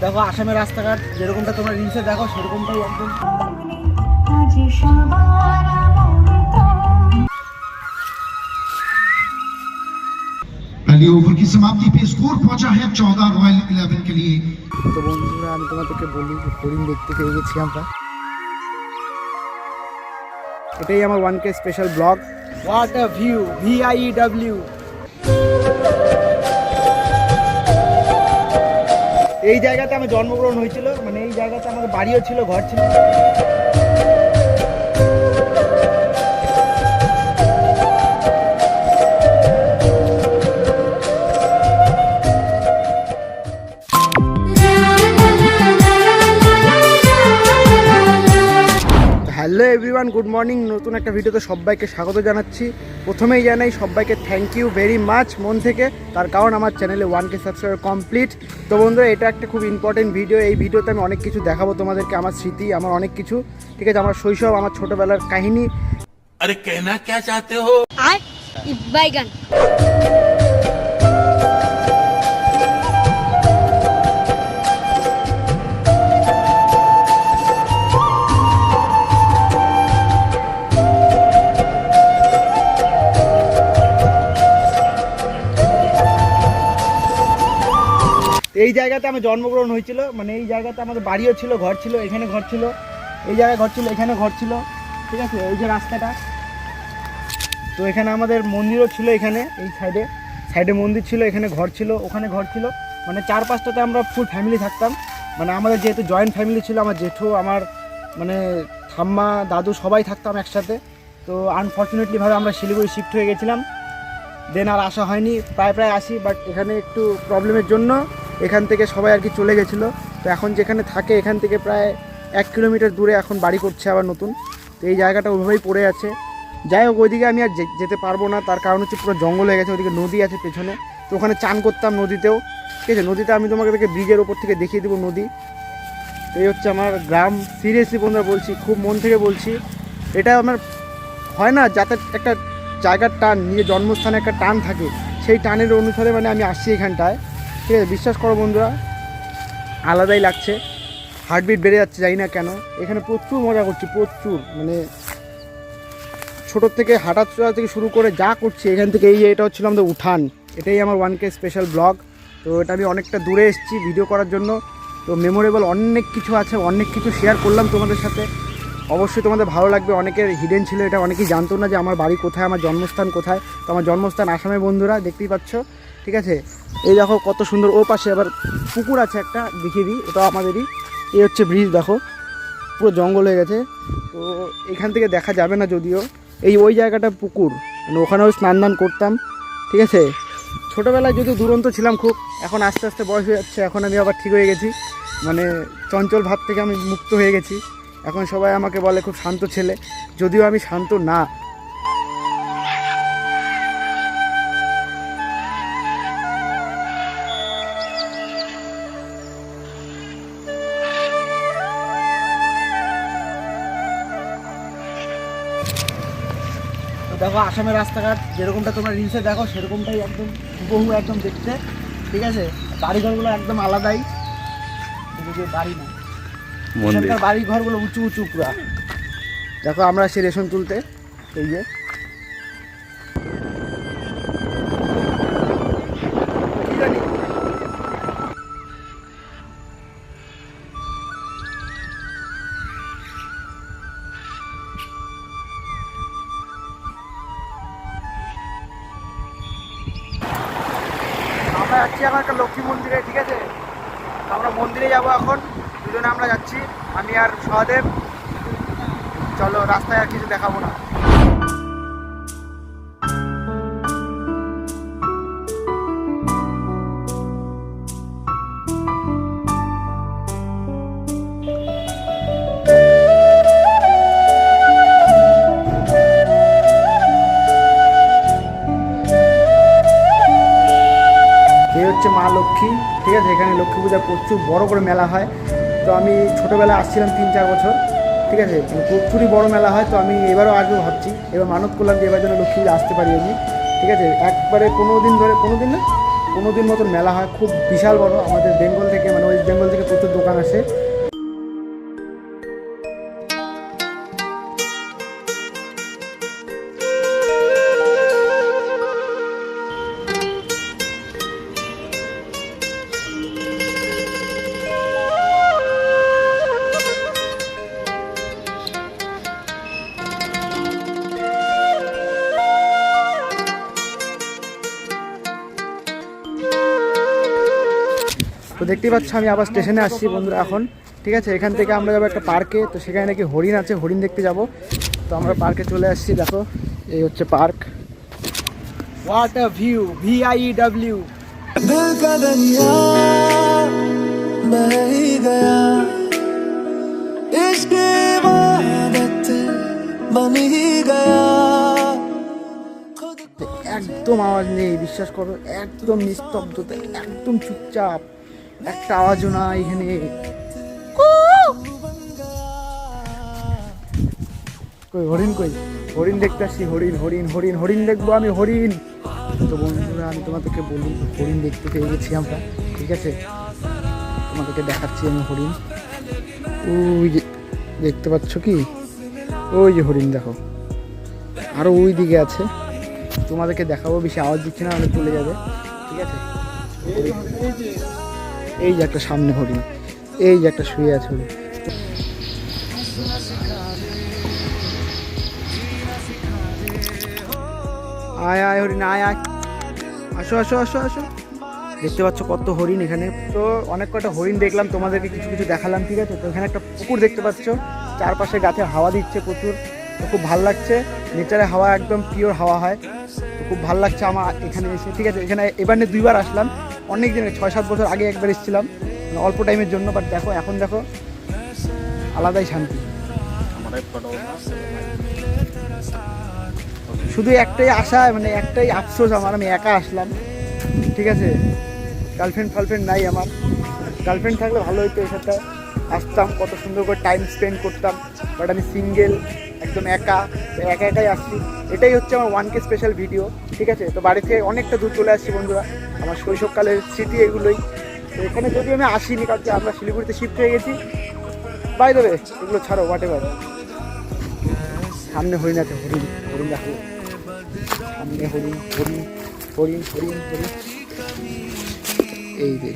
দেখো আসামের রাস্তাঘাট যেরকমটা তোমরা রিলসে দেখো সেরকমটাই একদম। पहली ओवर की समाप्ति पे स्कोर पहुंचा है 14 रॉयल 11 के लिए। তো বন্ধুরা আমি তোমাদেরকে বলি হরিণ দেখতে পেয়ে গেছি আমরা। এটাই আমার 1K special blog. What a view, VIEW। এই জায়গাতে আমার জন্মগ্রহণ হয়েছিল, মানে এই জায়গাতে আমার বাড়িও ছিল, ঘর ছিল। Hello everyone, good morning. নতুন একটা ভিডিওতে সবাইকে স্বাগত জানাচ্ছি। প্রথমেই জানাই সবাইকে থ্যাংক ইউ ভেরি মাচ মন থেকে, তার কারণ আমার চ্যানেলে 1K সাবস্ক্রাইবার কমপ্লিট। তো বন্ধুরা এটা একটা খুব ইম্পর্টেন্ট ভিডিও। এই ভিডিওতে আমি অনেক কিছু দেখাবো তোমাদেরকে, আমার স্মৃতি, আমার অনেক কিছু, ঠিক আছে, আমার শৈশব, আমার ছোটোবেলার কাহিনী। আরে कहना क्या चाहते हो? বাইগান। এই জায়গাতে আমার জন্মগ্রহণ হয়েছিল, মানে এই জায়গাতে আমাদের বাড়িও ছিল, ঘর ছিল, এখানে ঘর ছিল, এই জায়গায় ঘর ছিল, এখানে ঘর ছিল, ঠিক আছে। এই যে রাস্তাটা, তো এখানে আমাদের মন্দিরও ছিল, এখানে এই সাইডে মন্দির ছিল, এখানে ঘর ছিল, ওখানে ঘর ছিল, মানে 4-5টাতে আমরা ফুল ফ্যামিলি থাকতাম। মানে আমাদের যেহেতু জয়েন্ট ফ্যামিলি ছিল, আমার জেঠু, আমার মানে ঠাম্মা, দাদু সবাই থাকতাম একসাথে। তো আনফর্চুনেটলিভাবে আমরা শিলিগুড়ি শিফট হয়ে গেছিলাম, দেন আর আসা হয়নি। প্রায় আসি, বাট এখানে একটু প্রবলেমের জন্য এখান থেকে সবাই আর কি চলে গেছিলো। তো এখন যেখানে থাকে এখান থেকে প্রায় 1 কিলোমিটার দূরে এখন বাড়ি করছে আবার নতুন। তো এই জায়গাটা ওইভাবেই পড়ে আছে। যাই হোক, ওইদিকে আমি আর যেতে পারবো না, তার কারণ হচ্ছে পুরো জঙ্গল হয়ে গেছে, ওইদিকে নদী আছে পেছনে। তো ওখানে চান করতাম নদীতেও, ঠিক আছে। নদীতে আমি তোমাকে ব্রিজের ওপর থেকে দেখিয়ে দেবো নদী। তো এই হচ্ছে আমার গ্রাম। সিরিয়াসলি বন্ধুরা বলছি, খুব মন থেকে বলছি, এটা আমার হয় না যাতে একটা জায়গার টান, নিয়ে জন্মস্থানে একটা টান থাকে, সেই টানের অনুসারে মানে আমি আসছি এখানটায়, ঠিক আছে। বিশ্বাস করো বন্ধুরা, আলাদাই লাগছে, হার্টবিট বেড়ে যাচ্ছে, জানি না কেন। এখানে প্রচুর মজা করছি, প্রচুর, মানে ছোটোর থেকে হাঁটা চলা থেকে শুরু করে যা করছি এখান থেকে। এটা হচ্ছিল আমাদের উঠান। এটাই আমার 1K স্পেশাল ব্লগ। তো এটা আমি অনেকটা দূরে এসেছি ভিডিও করার জন্য। তো মেমোরেবল অনেক কিছু আছে, অনেক কিছু শেয়ার করলাম তোমাদের সাথে, অবশ্যই তোমাদের ভালো লাগবে। অনেকের হিডেন ছিল এটা, অনেকেই জানতো না যে আমার বাড়ি কোথায়, আমার জন্মস্থান কোথায়। তো আমার জন্মস্থান আসামে বন্ধুরা, দেখতেই পাচ্ছ, ঠিক আছে। এই দেখো কত সুন্দর, ও পাশে আবার পুকুর আছে একটা, দেখিয়ে দিই, ওটা আমাদেরই। এই হচ্ছে ব্রিজ, দেখো পুরো জঙ্গল হয়ে গেছে। তো এখান থেকে দেখা যাবে না যদিও, ওই জায়গাটা পুকুর, মানে ওখানেও স্নান দান করতাম, ঠিক আছে। ছোটোবেলায় যদিও দুরন্ত ছিলাম খুব, এখন আস্তে আস্তে বয়স হয়ে যাচ্ছে, এখন আমি আবার ঠিক হয়ে গেছি, মানে চঞ্চল ভাব থেকে আমি মুক্ত হয়ে গেছি। এখন সবাই আমাকে বলে খুব শান্ত ছেলে, যদিও আমি শান্ত না। দেখো আসামের রাস্তাঘাট যেরকমটা তোমরা রিলসে দেখো সেরকমটাই একদম হুবহু একদম দেখতে, ঠিক আছে। বাড়িঘরগুলো একদম আলাদাই, বাড়ি না, এখানকার বাড়ি ঘরগুলো উঁচু উঁচু পুরা। দেখো আমরা সে রেশন তুলতে, এই যে কি জানি আমরা যাচ্ছি এখন একটা লক্ষ্মী মন্দিরে, ঠিক আছে। আমরা মন্দিরে যাবো এখন, দুজনে আমরা যাচ্ছি, আমি আর সহদেব। চলো, রাস্তায় আর কিছু দেখাবো না। এই হচ্ছে মা লক্ষ্মী, ঠিক আছে। এখানে লক্ষ্মী পূজা প্রচুর বড় করে মেলা হয়। তো আমি ছোটোবেলায় আসছিলাম 3-4 বছর, ঠিক আছে। প্রচুরই বড় মেলা হয়। তো আমি এবারও আসবো ভাবছি, এবার মানত করলাম যে এবার যেন লক্ষ্মী পূজা আসতে পারি আমি, ঠিক আছে। একবারে 15 দিন ধরে, 15 দিন না 15 দিন মতন মেলা হয়, খুব বিশাল বড়। আমাদের বেঙ্গল থেকে, মানে ওয়েস্ট বেঙ্গল থেকে প্রচুর আসে। তো দেখতেই পাচ্ছ আমি আবার স্টেশনে আসছি বন্ধুরা এখন, ঠিক আছে। এখান থেকে আমরা যাবো একটা পার্কে, তো সেখানে নাকি হরিণ আছে, হরিণ দেখতে যাব। তো আমরা পার্কে চলে আসছি, দেখো এই হচ্ছে park. What a view, VIEW। दिल का दरिया बह ही गया, इश्क इबादत बन ही गया। একদম আওয়াজ নেই, বিশ্বাস করো, একদম নিস্তব্ধতা, একদম চুপচাপ, একটা আওয়াজও না এখানে। কই হরিণ, কই হরিণ দেখতে আসছি, হরিণ হরিণ হরিণ হরিণ দেখবো আমি, হরিণ। তো বন্ধুরা আমি তোমাদেরকে বলি, হরিণ দেখতে পেয়ে গেছি আমরা, ঠিক আছে। তোমাদেরকে দেখাচ্ছি আমি হরিণ। ওই যে দেখতে পাচ্ছ কি, ওই যে হরিণ দেখো, আরো ওই দিকে আছে, তোমাদেরকে দেখাবো। বেশি আওয়াজ দিচ্ছি না, অনেক চলে যাবে, ঠিক আছে। এই যে একটা সামনে হরিণ, এই যে একটা শুয়ে আছে হরিণ। আয় আয় হরিণ, আয় আয়, আসো আসো আসো আসো। দেখতে পাচ্ছ কত হরিণ এখানে। তো অনেক কটা হরিণ দেখলাম, তোমাদেরকে কিছু কিছু দেখালাম, ঠিক আছে। তো এখানে একটা পুকুর দেখতে পাচ্ছ, চারপাশে গাছে হাওয়া দিচ্ছে প্রচুর, তো খুব ভালো লাগছে। নেচারে হাওয়া একদম পিওর হাওয়া হয়, তো খুব ভালো লাগছে আমার এখানে এসে, ঠিক আছে। এখানে এবার নিয়ে 2বার আসলাম, অনেক দিন 6-7 বছর আগে একবার এসেছিলাম, মানে অল্প টাইমের জন্য। বাট দেখো এখন দেখো আলাদাই শান্তি। শুধু একটাই আশা, মানে একটাই আফসোস আমার, আমি একা আসলাম, ঠিক আছে। গার্লফ্রেন্ড নাই আমার, গার্লফ্রেন্ড থাকলে ভালো হতো, এর সাথে আসতাম, কত সুন্দর করে টাইম স্পেন্ড করতাম। বাট আমি সিঙ্গেল, একদম একা, তো একাই আসছি। এটাই হচ্ছে আমার 1K স্পেশাল ভিডিও, ঠিক আছে। তো বাড়ি থেকে অনেকটা দূর চলে আসছি বন্ধুরা, আমার শৈশবকালের স্মৃতি এগুলোই। তো এখানে যদি আমি আসিনি, কালকে আমরা শিলিগুড়িতে শিফট হয়ে গেছি। বাই দেবে এগুলো ছাড়ো, হোয়াট এভার। সামনে হরিণ আছে, হরিণ হরিণ দেখো, সামনে হরিণ হরিণ হরিণ হরিণ হরিণ, এই যে।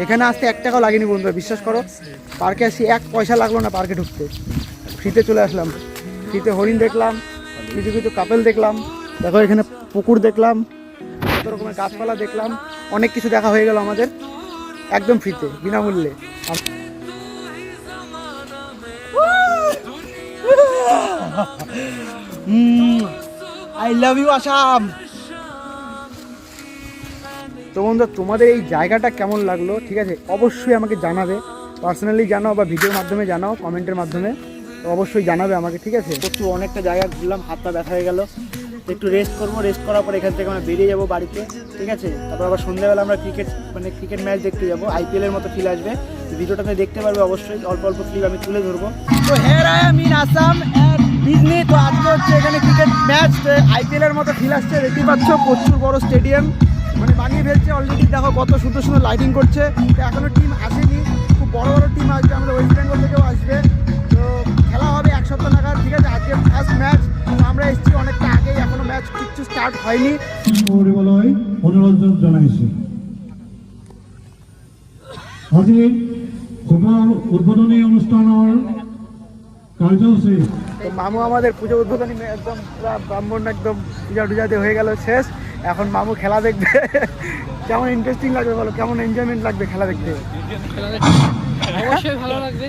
এখানে আসতে 1 টাকাও লাগেনি বন্ধুরা, বিশ্বাস করো। পার্কে আসি 1 পয়সা লাগলো না পার্কে ঢুকতে, ফ্রিতে চলে আসলাম। ফ্রিতে হরিণ দেখলাম, কিছু কিছু কাপেল দেখলাম, দেখো এখানে পুকুর দেখলাম, কত রকমের গাছপালা দেখলাম, অনেক কিছু দেখা হয়ে গেল আমাদের একদম ফ্রিতে, বিনামূল্যে। I love you Assam. তো বন্ধুরা তোমাদের এই জায়গাটা কেমন লাগলো, ঠিক আছে, অবশ্যই আমাকে জানাবে, পার্সোনালি জানাও বা ভিডিওর মাধ্যমে জানাও, কমেন্টের মাধ্যমে, তো অবশ্যই জানাবে আমাকে, ঠিক আছে। প্রচুর অনেকটা জায়গা ঘুরলাম, হাত পা ব্যথা হয়ে গেল, একটু রেস্ট করবো, রেস্ট করার পর এখান থেকে আমরা বেরিয়ে যাবো বাড়িতে, ঠিক আছে। তারপর আবার সন্ধ্যাবেলা আমরা ক্রিকেট ম্যাচ দেখতে যাবো, IPL-এর মতো ফিল আসবে, ভিডিওটাতে দেখতে পারবে অবশ্যই, অল্প অল্প ক্লিপ আমি তুলে ধরবো। তো here I am in Assam and Disney. তো আজকে হচ্ছে এখানে ক্রিকেট ম্যাচ, IPL-এর মতো ফিল আসছে, দেখতেই পাচ্ছ প্রচুর বড় স্টেডিয়াম, মানে বানিয়ে ফেলছে অলরেডি, দেখো কত সুন্দর সুন্দর লাইটিং করছে। তো এখনো টিম আসেনি, খুব বড় বড় টিম আসবে, আমাদের ওয়েস্ট বেঙ্গল থেকেও আসবে। তো খেলা হবে 1 সপ্তাহ নাগাদ, ঠিক আছে। আজকে ফার্স্ট ম্যাচ, আমরা এসেছি অনেকটা আগেই, এখনো ম্যাচ কিচ্ছু স্টার্ট হয়নি। কৰিবলৈ অনুৰোধ জনাইছোঁ। আজি শুভ উদ্বোধনী অনুষ্ঠানৰ কাৰ্যসূচী। তো মামু আমাদের পুজো উদ্বোধনী একদম পুরো ব্রাহ্মণ, একদম পূজা টুজাতে হয়ে গেল শেষ, এখন মামু খেলা দেখবে। কেমন ইন্টারেস্টিং লাগবে বলো, কেমন এনজয়মেন্ট লাগবে খেলা দেখতে? অবশ্যই ভালো লাগবে।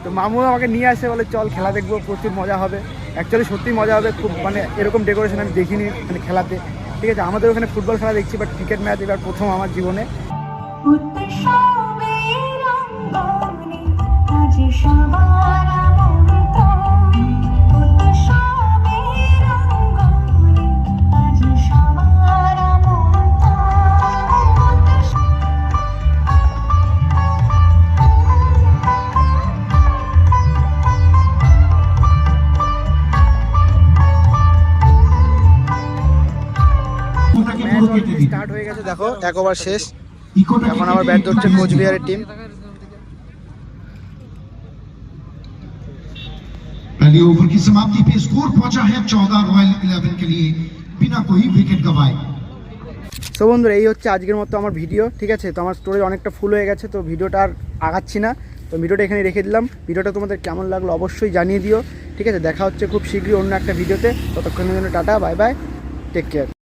তো মামু আমাকে নিয়ে আসে, বলে চল খেলা দেখবো, প্রচুর মজা হবে। অ্যাকচুয়ালি সত্যি মজা হবে, খুব মানে এরকম ডেকোরেশন আমি দেখিনি মানে খেলাতে, ঠিক আছে। আমাদের ওখানে ফুটবল খেলা দেখছি, বাট ক্রিকেট ম্যাচ এবার প্রথম আমার জীবনে। দেখো 1 ওভার শেষ, इकोटा এখন আবার ব্যাট ধরছে কোচবিহারের টিম। पहले ओवर की समाप्ति पे स्कोर पहुंचा है 14 रॉयल 11 के लिए बिना कोई विकेट गंवाए। সো বন্ধুরা এই হচ্ছে আজকের মতো আমার ভিডিও, ঠিক আছে। তো আমার স্টোরেজ অনেকটা ফুল হয়ে গেছে, তো ভিডিওটা আর আগাচ্ছি না, তো ভিডিওটা এখানে রেখে দিলাম। ভিডিওটা তোমাদের কেমন লাগলো অবশ্যই জানিয়ে দিও, ঠিক আছে। দেখা হচ্ছে খুব শীঘ্রই অন্য একটা ভিডিওতে, ততক্ষণের জন্য tata, bye bye, take care.